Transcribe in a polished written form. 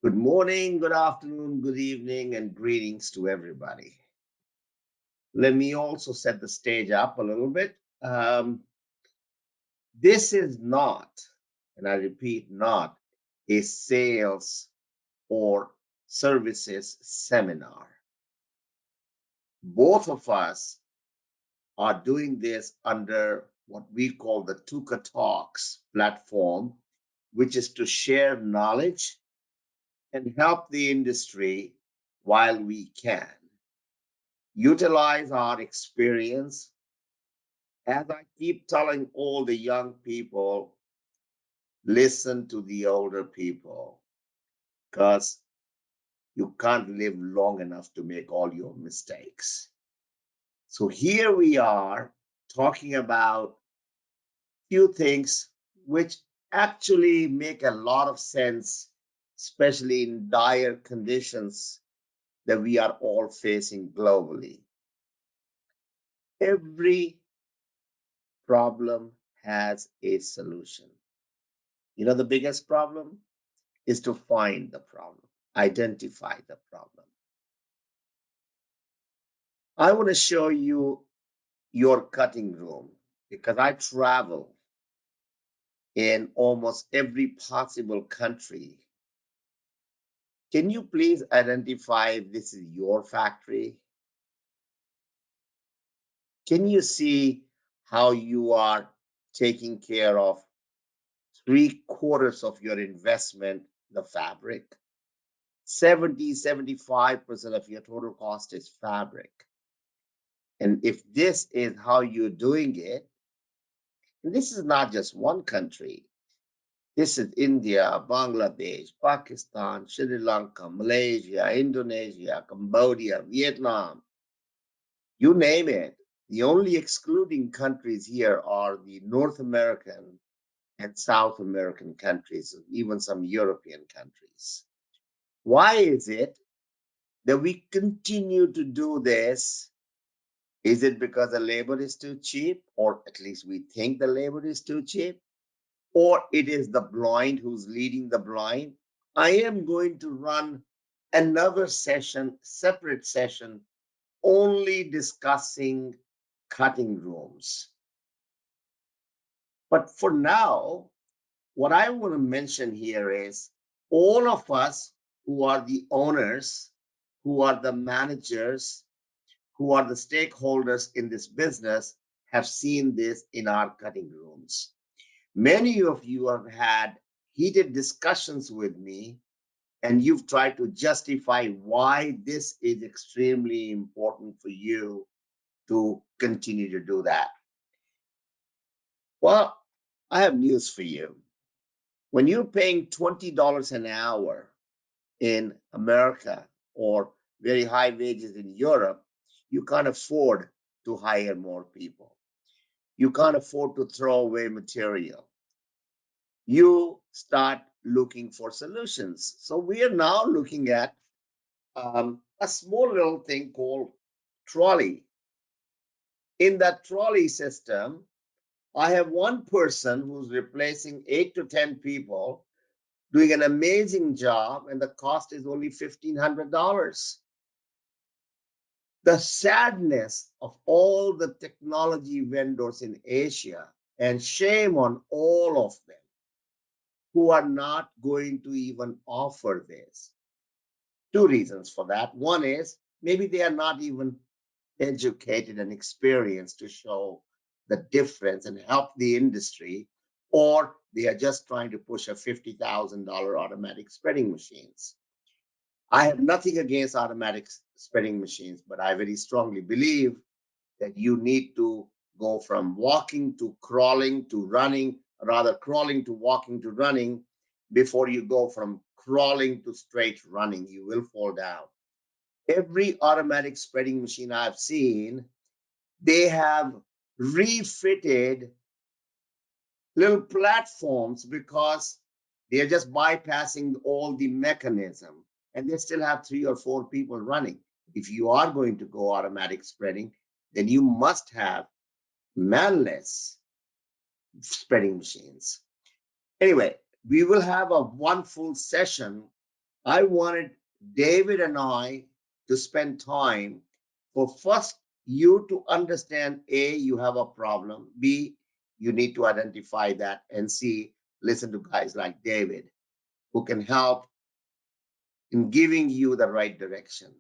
Good morning, good afternoon, good evening, and greetings to everybody. Let me also set the stage up a little bit. This is not, and I repeat, not a sales or services seminar. Both of us are doing this under what we call the Tukatalks platform, which is to share knowledge and help the industry while we can. Utilize our experience. As I keep telling all the young people, listen to the older people because you can't live long enough to make all your mistakes. So here we are talking about few things which actually make a lot of sense, especially in dire conditions that we are all facing globally. Every problem has a solution. The biggest problem is to find the problem, identify the problem. I want to show you your cutting room because I travel in almost every possible country. Can you please identify if this is your factory? Can you see how you are taking care of three-quarters of your investment, the fabric? 75% of your total cost is fabric. And if this is how you're doing it, and this is not just one country, this is India, Bangladesh, Pakistan, Sri Lanka, Malaysia, Indonesia, Cambodia, Vietnam, you name it. The only excluding countries here are the North American and South American countries, even some European countries. Why is it that we continue to do this? Is it because the labor is too cheap, or at least we think the labor is too cheap? Or it is the blind who's leading the blind? I am going to run another session, separate session, only discussing cutting rooms. But for now, what I want to mention here is all of us who are the owners, who are the managers, who are the stakeholders in this business have seen this in our cutting rooms. Many of you have had heated discussions with me, and you've tried to justify why this is extremely important for you to continue to do that. Well, I have news for you. When you're paying $20 an hour in America or very high wages in Europe, you can't afford to hire more people. You can't afford to throw away material. You start looking for solutions. So we are now looking at a small little thing called trolley. In that trolley system, I have one person who's replacing 8 to 10 people, doing an amazing job, and the cost is only $1,500. The sadness of all the technology vendors in Asia, and shame on all of them who are not going to even offer this. Two reasons for that. One is maybe they are not even educated and experienced to show the difference and help the industry, or they are just trying to push a $50,000 automatic spreading machines. I have nothing against automatic spreading machines, but I very strongly believe that you need to go from walking to crawling to running, rather crawling to walking to running, before you go from crawling to straight running. You will fall down. Every automatic spreading machine I've seen, they have refitted little platforms because they're just bypassing all the mechanism, and they still have 3 or 4 people running. If you are going to go automatic spreading, then you must have manless spreading machines. Anyway, we will have a one full session I wanted David and I to spend time for first you to understand A, you have a problem, B, you need to identify that, and C, listen to guys like David who can help in giving you the right direction.